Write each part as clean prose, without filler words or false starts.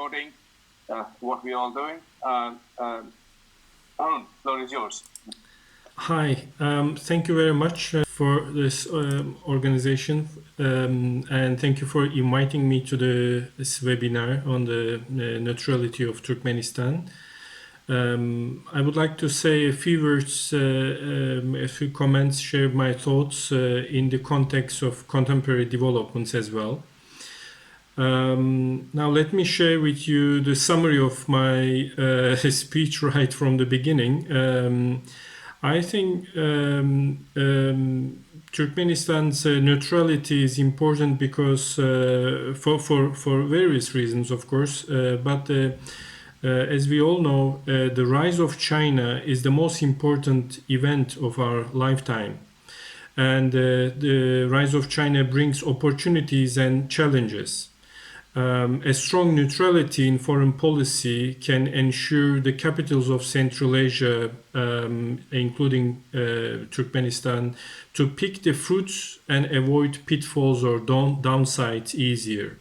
supporting what we're all doing. Harun, floor is yours. Hi, thank you very much for this organization, and thank you for inviting me to this webinar on the neutrality of Turkmenistan. I would like to say a few words, a few comments, share my thoughts in the context of contemporary developments as well. Now let me share with you the summary of my speech right from the beginning. I think Turkmenistan's neutrality is important because for various reasons, of course, but as we all know, the rise of China is the most important event of our lifetime. And the rise of China brings opportunities and challenges. A strong neutrality in foreign policy can ensure the capitals of Central Asia, including Turkmenistan, to pick the fruits and avoid pitfalls or downsides easier.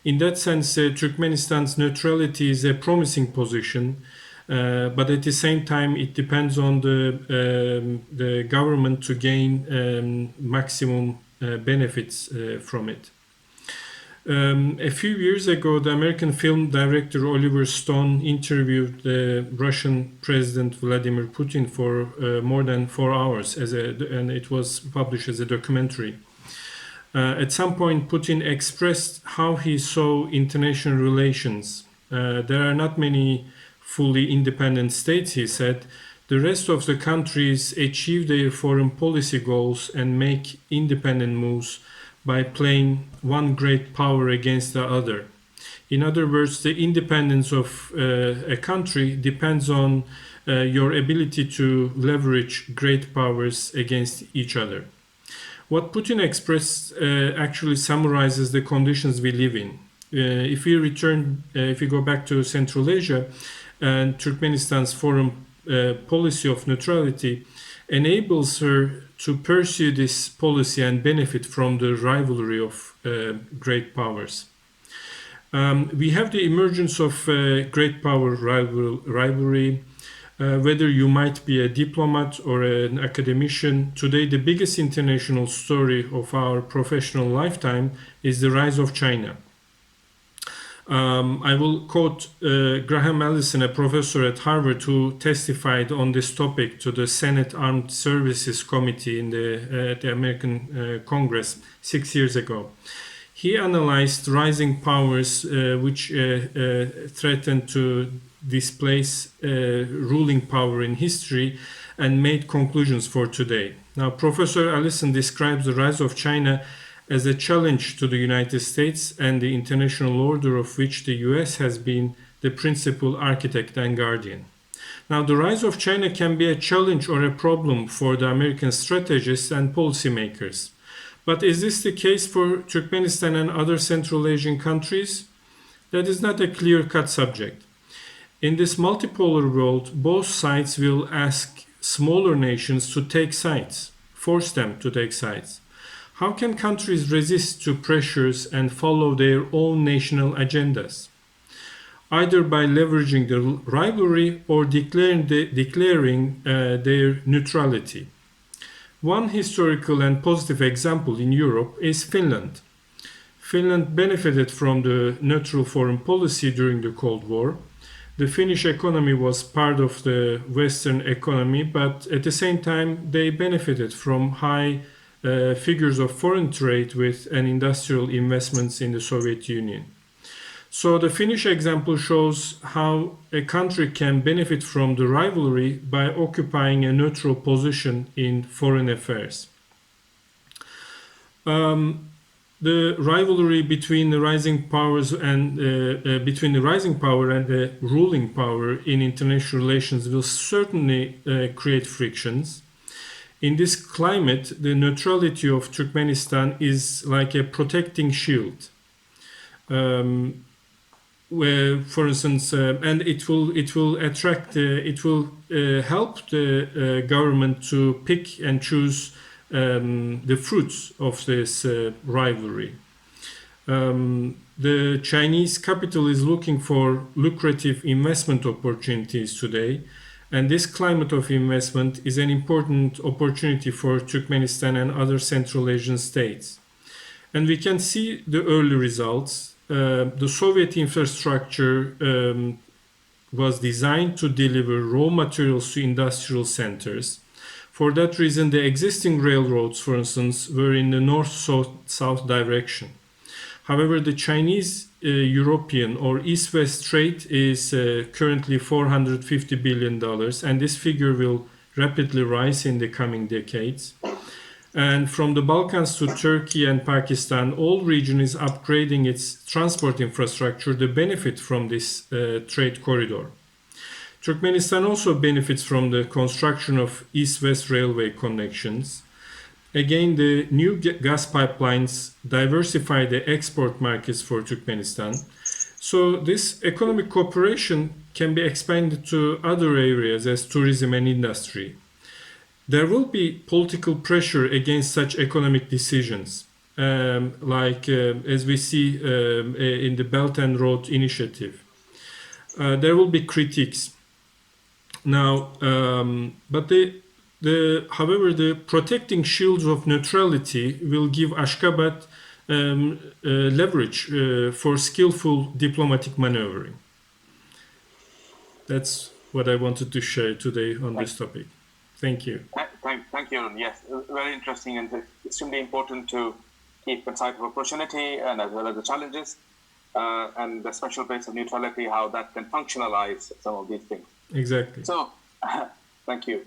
In that sense, Turkmenistan's neutrality is a promising position, but at the same time, it depends on the government to gain maximum benefits from it. A few years ago, the American film director Oliver Stone interviewed the Russian President Vladimir Putin for more than 4 hours, and it was published as a documentary. At some point, Putin expressed how he saw international relations. There are not many fully independent states, he said. The rest of the countries achieve their foreign policy goals and make independent moves by playing one great power against the other. In other words, the independence of a country depends on your ability to leverage great powers against each other. What Putin expressed actually summarizes the conditions we live in. If we go back to Central Asia, and Turkmenistan's foreign policy of neutrality enables her to pursue this policy and benefit from the rivalry of great powers. We have the emergence of great power rivalry. Whether you might be a diplomat or an academician, today the biggest international story of our professional lifetime is the rise of China. I will quote Graham Allison, a professor at Harvard who testified on this topic to the Senate Armed Services Committee in the American Congress 6 years ago. He analyzed rising powers which threatened to displace ruling power in history and made conclusions for today. Now, Professor Allison describes the rise of China as a challenge to the United States and the international order of which the US has been the principal architect and guardian. Now, the rise of China can be a challenge or a problem for the American strategists and policymakers. But is this the case for Turkmenistan and other Central Asian countries? That is not a clear-cut subject. In this multipolar world, both sides will ask smaller nations to take sides, force them to take sides. How can countries resist to pressures and follow their own national agendas? Either by leveraging the rivalry or declaring their neutrality. One historical and positive example in Europe is Finland. Finland benefited from the neutral foreign policy during the Cold War. The Finnish economy was part of the Western economy, but at the same time, they benefited from high figures of foreign trade with and industrial investments in the Soviet Union. So the Finnish example shows how a country can benefit from the rivalry by occupying a neutral position in foreign affairs. The rivalry between the rising powers and between the rising power and the ruling power in international relations will certainly create frictions. In this climate, the neutrality of Turkmenistan is like a protecting shield. Where, for instance, and it will help the government to pick and choose the fruits of this rivalry. The Chinese capital is looking for lucrative investment opportunities today, and this climate of investment is an important opportunity for Turkmenistan and other Central Asian states. And we can see the early results. The Soviet infrastructure was designed to deliver raw materials to industrial centers. For that reason, the existing railroads, for instance, were in the north-south direction. However, the Chinese-European or East-West trade is currently $450 billion, and this figure will rapidly rise in the coming decades. And from the Balkans to Turkey and Pakistan, all region is upgrading its transport infrastructure to benefit from this trade corridor. Turkmenistan also benefits from the construction of East-West railway connections. Again, the new gas pipelines diversify the export markets for Turkmenistan. So this economic cooperation can be expanded to other areas as tourism and industry. There will be political pressure against such economic decisions, as we see in the Belt and Road Initiative. There will be critiques. Now, however, the protecting shields of neutrality will give Ashgabat leverage for skillful diplomatic maneuvering. That's what I wanted to share today on this topic. Thank you. Thank you. Yes, very interesting and extremely important to keep in sight of opportunity and as well as the challenges and the special place of neutrality, how that can functionalize some of these things. Exactly. So, thank you.